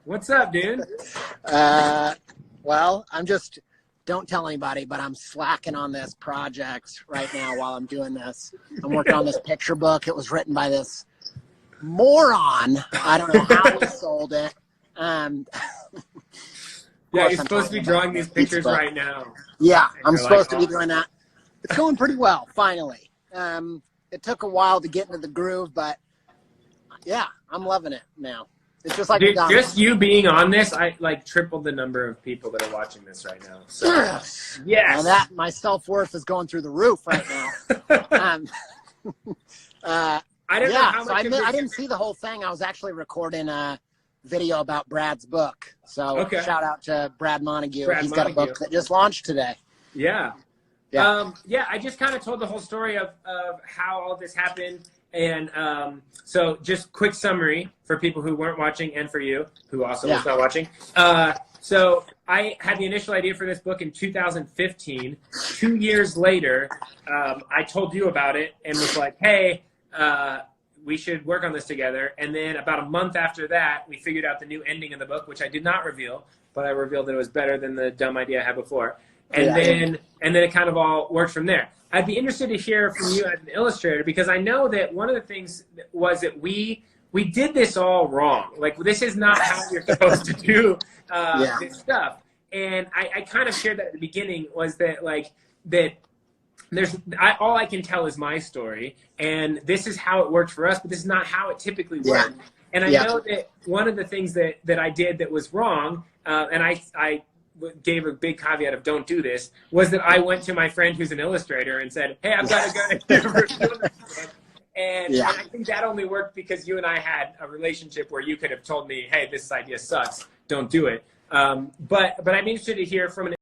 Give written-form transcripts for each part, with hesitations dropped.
What's up, dude? Well, don't tell anybody, but I'm slacking on this project right now while I'm doing this. I'm working on this picture book. It was written by this moron. I don't know how he sold it. Yeah, you're supposed to be drawing these pictures right now. Yeah, I'm supposed to be doing that. It's going pretty well, finally. It took a while to get into the groove, but yeah, I'm loving it now. It's just like, dude, just you being on this, I like tripled the number of people that are watching this right now. So, yes. Well, my self-worth is going through the roof right now. I don't know how much I didn't see the whole thing. I was actually recording a video about Brad's book. So shout out to Brad Montague. He's got a book that just launched today. Yeah. I just kind of told the whole story of how all this happened. And so just quick summary for people who weren't watching and for you who also was not watching. So I had the initial idea for this book in 2015. 2 years later, I told you about it and was like, hey, we should work on this together. And then about a month after that, we figured out the new ending of the book, which I did not reveal, but I revealed that it was better than the dumb idea I had before. And then it kind of all worked from there. I'd be interested to hear from you as an illustrator, because I know that one of the things was that we did this all wrong. Like, this is not how you're supposed to do this stuff. And I kind of shared that at the beginning, was that all I can tell is my story, and this is how it worked for us, but this is not how it typically worked. And I know that one of the things that I did that was wrong, and I gave a big caveat of don't do this, was that I went to my friend who's an illustrator and said, hey, I've got a good idea for doing this. And I think that only worked because you and I had a relationship where you could have told me, hey, this idea sucks, don't do it. But I'm interested to hear from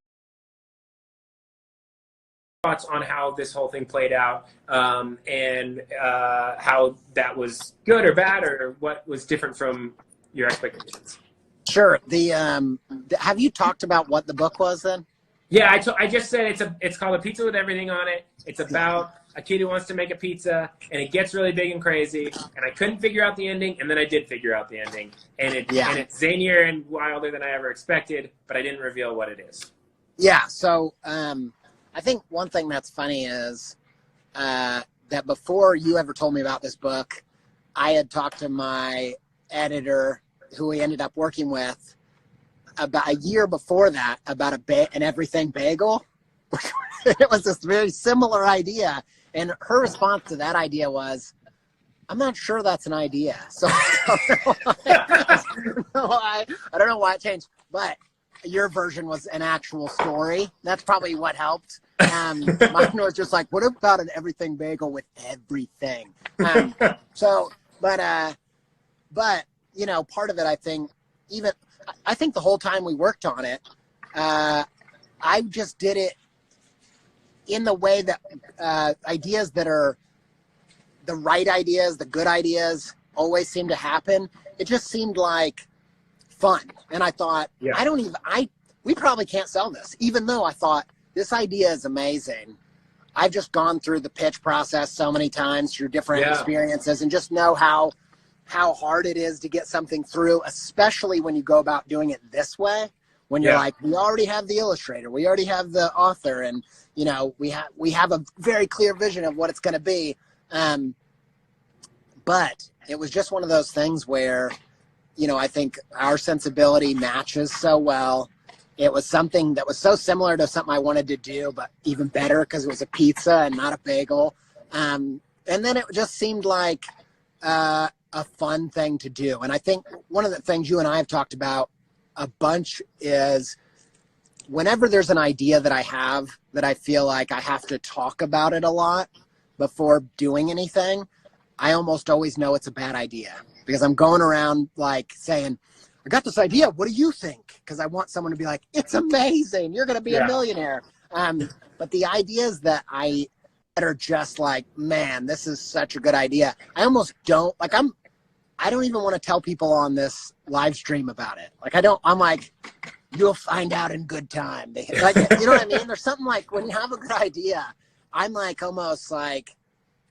thoughts on how this whole thing played out, and how that was good or bad, or what was different from your expectations. Sure. Have you talked about what the book was then? Yeah, I just said it's called A Pizza with Everything on It. It's about a kid who wants to make a pizza, and it gets really big and crazy, and I couldn't figure out the ending, and then I did figure out the ending, and it's zanier and wilder than I ever expected, but I didn't reveal what it is. Yeah, so I think one thing that's funny is that before you ever told me about this book, I had talked to my editor, who we ended up working with, about a year before that, about an everything bagel. It was this very similar idea, and her response to that idea was, I'm not sure that's an idea. So I don't know why it changed, but your version was an actual story. That's probably what helped. Mine was just like, what about an everything bagel with everything? But you know, part of it, I think the whole time we worked on it, I just did it in the way that ideas that are the right ideas, the good ideas, always seem to happen. It just seemed like fun. And I thought, we probably can't sell this, even though I thought this idea is amazing. I've just gone through the pitch process so many times through different experiences, and just know how hard it is to get something through, especially when you go about doing it this way, when you're like, we already have the illustrator, we already have the author, and you know, we have a very clear vision of what it's going to be. But it was just one of those things where, you know, I think our sensibility matches so well. It was something that was so similar to something I wanted to do, but even better because it was a pizza and not a bagel. And then it just seemed like a fun thing to do. And I think one of the things you and I have talked about a bunch is whenever there's an idea that I have that I feel like I have to talk about it a lot before doing anything, I almost always know it's a bad idea, because I'm going around like saying, I got this idea, what do you think? Because I want someone to be like, it's amazing, you're going to be a millionaire. But the ideas that are just like, man, this is such a good idea, I almost don't, like, I don't even want to tell people on this live stream about it. Like, I'm like, you'll find out in good time. Like, you know what I mean? There's something like, when you have a good idea, I'm like, almost like,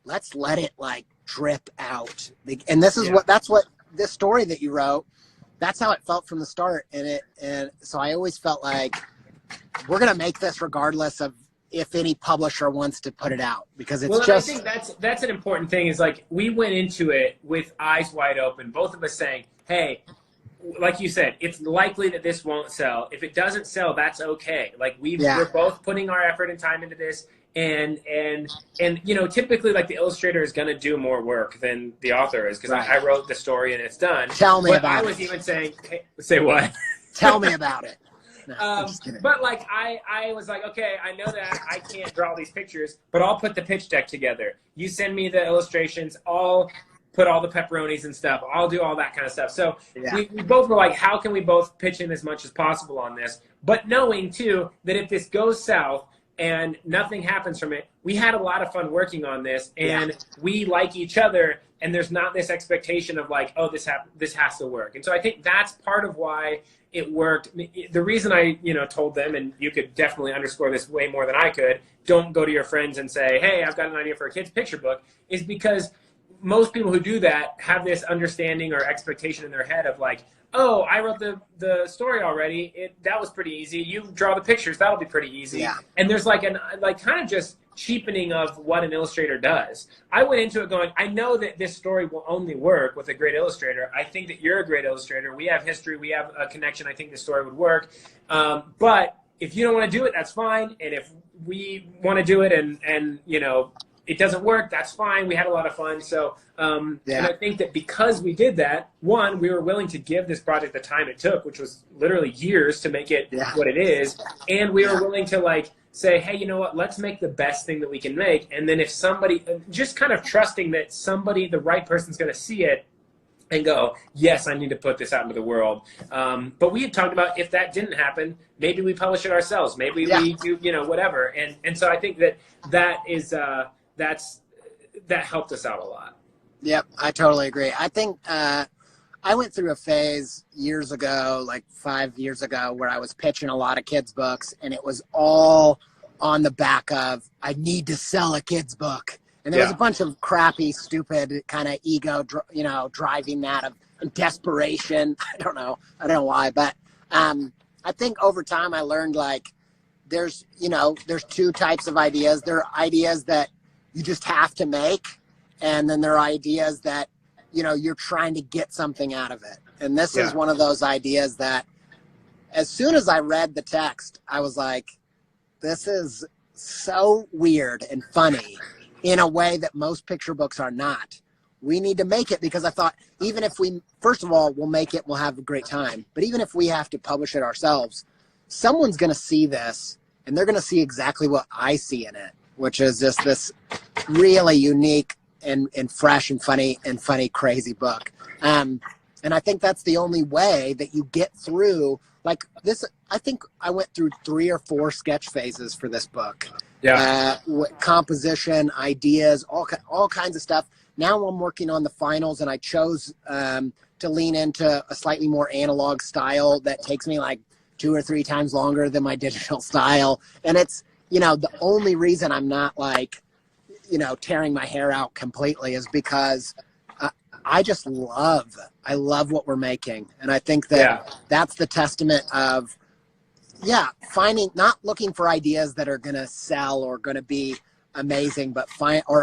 let's let it like drip out. And this is that's what this story that you wrote, that's how it felt from the start. And so I always felt like we're going to make this regardless of if any publisher wants to put it out, because it's I think that's an important thing, is like, we went into it with eyes wide open, both of us saying, hey, like you said, it's likely that this won't sell. If it doesn't sell, that's okay. Like, we're both putting our effort and time into this. And you know, typically, like, the illustrator is going to do more work than the author is, because I wrote the story and it's done. Tell me about it. I was even saying, hey, say what? Tell me about it. No, but like, I was like, okay, I know that I can't draw all these pictures, but I'll put the pitch deck together. You send me the illustrations, I'll put all the pepperonis and stuff. I'll do all that kind of stuff. So we both were like, how can we both pitch in as much as possible on this? But knowing too that if this goes south and nothing happens from it, we had a lot of fun working on this, and we like each other, and there's not this expectation of like, oh, this has to work. And so I think that's part of why it worked. The reason I, told them, and you could definitely underscore this way more than I could, don't go to your friends and say, hey, I've got an idea for a kid's picture book, is because most people who do that have this understanding or expectation in their head of like, oh, I wrote the story already. That was pretty easy. You draw the pictures. That'll be pretty easy. Yeah. And there's like kind of just cheapening of what an illustrator does. I went into it going, I know that this story will only work with a great illustrator. I think that you're a great illustrator. We have history. We have a connection. I think this story would work. But if you don't want to do it, that's fine. And if we want to do it and it doesn't work, that's fine. We had a lot of fun. So, and I think that because we did that, one, we were willing to give this project the time it took, which was literally years to make it what it is. And we were willing to like say, hey, you know what, let's make the best thing that we can make. And then if somebody, just kind of trusting that somebody, the right person's going to see it and go, yes, I need to put this out into the world. But we had talked about, if that didn't happen, maybe we publish it ourselves. Maybe we do, whatever. And so I think that is, that helped us out a lot. Yep, I totally agree. I think I went through a phase years ago, like 5 years ago, where I was pitching a lot of kids' books, and it was all on the back of, I need to sell a kid's book. And there was a bunch of crappy, stupid kind of ego, driving that of desperation. I don't know why, but I think over time I learned like there's two types of ideas. There are ideas that you just have to make, and then there are ideas that you're trying to get something out of it. And this is one of those ideas that as soon as I read the text, I was like, this is so weird and funny in a way that most picture books are not. We need to make it, because I thought, even if we, first of all, we'll make it, we'll have a great time. But even if we have to publish it ourselves, someone's going to see this and they're going to see exactly what I see in it, which is just this really unique and fresh and funny, crazy book. And I think that's the only way that you get through like this. I think I went through 3 or 4 sketch phases for this book. Composition, ideas, all kinds of stuff. Now I'm working on the finals, and I chose to lean into a slightly more analog style that takes me like 2 or 3 times longer than my digital style. And it's, the only reason I'm not like, tearing my hair out completely is because I love what we're making. And I think that that's the testament of, finding, not looking for ideas that are going to sell or going to be amazing, but ideas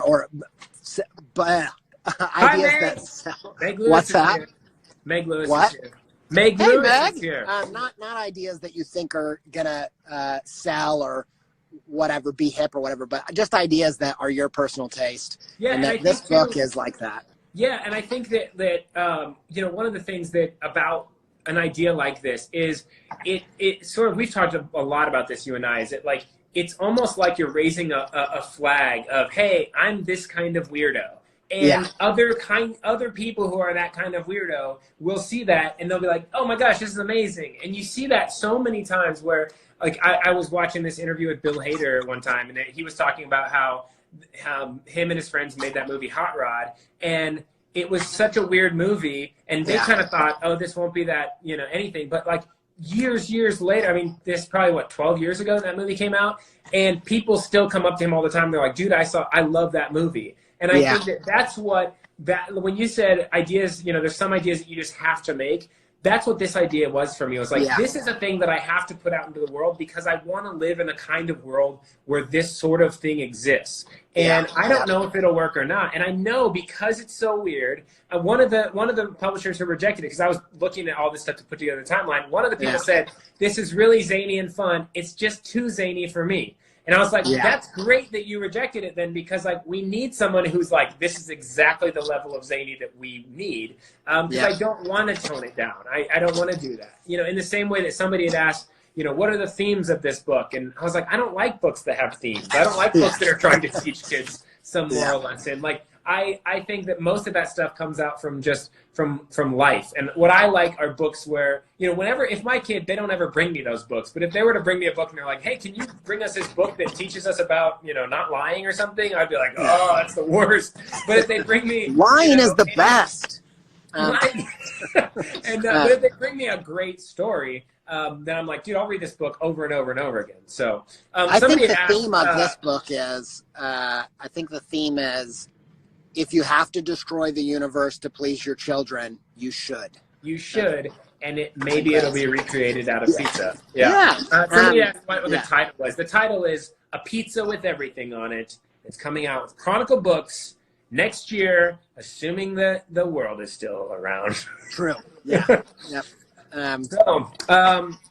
that sell. What's that? Meg Lewis what? is here. Meg Lewis is here. Not ideas that you think are going to sell or whatever, be hip or whatever, but just ideas that are your personal taste. Yeah, and that this book is like that. Yeah, and I think that one of the things that about an idea like this is it sort of, we've talked a lot about this, you and I, is that like it's almost like you're raising a flag of, hey, I'm this kind of weirdo. And other people who are that kind of weirdo will see that and they'll be like, oh my gosh, this is amazing. And you see that so many times where, like, I was watching this interview with Bill Hader one time, and he was talking about how him and his friends made that movie Hot Rod, and it was such a weird movie, and they kind of thought, oh, this won't be that, anything. But like years later, I mean, this is probably 12 years ago that movie came out, and people still come up to him all the time. They're like, dude, I love that movie. And I think that's what, when you said ideas, there's some ideas that you just have to make. that's what this idea was for me. It was like, Yeah. this is a thing that I have to put out into the world because I want to live in a kind of world where this sort of thing exists. And I don't know if it'll work or not. And I know because it's so weird. One of the publishers who rejected it, because I was looking at all this stuff to put together the timeline, one of the people said, this is really zany and fun. It's just too zany for me. And I was like, that's great that you rejected it then, because like we need someone who's like, this is exactly the level of zany that we need. Because I don't want to tone it down. I don't want to do that. You know, in the same way that somebody had asked, you know, what are the themes of this book? And I was like, I don't like books that have themes. I don't like books that are trying to teach kids some moral lesson. Like I think that most of that stuff comes out from just from life. And what I like are books where, you know, if my kid, they don't ever bring me those books, but if they were to bring me a book and they're like, hey, can you bring us this book that teaches us about, you know, not lying or something? I'd be like, oh, that's the worst. But if they bring me lying is the best. But if they bring me a great story, then I'm like, dude, I'll read this book over and over and over again. So I think the theme of this book is, if you have to destroy the universe to please your children, you should. You should, and maybe it'll be recreated out of pizza. Yeah. Somebody asked what the title was. The title is A Pizza with Everything on It. It's coming out with Chronicle Books next year, assuming that the world is still around. True. Yeah. Yep.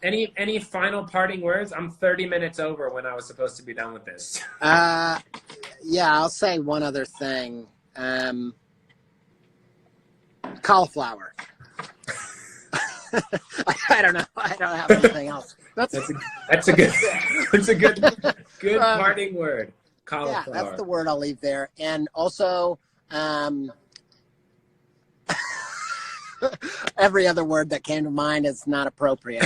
Any final parting words? I'm 30 minutes over when I was supposed to be done with this. I'll say one other thing. Cauliflower. I don't know. I don't have anything else. That's a good parting word. Cauliflower. Yeah, that's the word I'll leave there. And also, every other word that came to mind is not appropriate.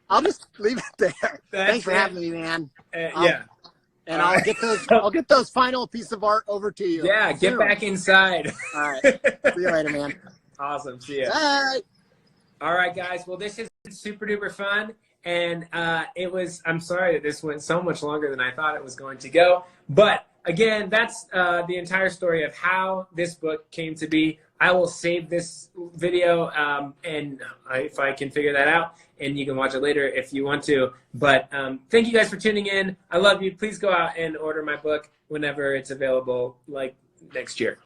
I'll just leave it there. Thanks for having me, man. And I'll get those final piece of art over to you. Yeah, get back inside. All right. See you later, man. Awesome. See ya. Bye. All right, guys. Well, this is super duper fun. And I'm sorry that this went so much longer than I thought it was going to go. But again, that's the entire story of how this book came to be. I will save this video if I can figure that out, and you can watch it later if you want to. But thank you guys for tuning in. I love you. Please go out and order my book whenever it's available, like next year.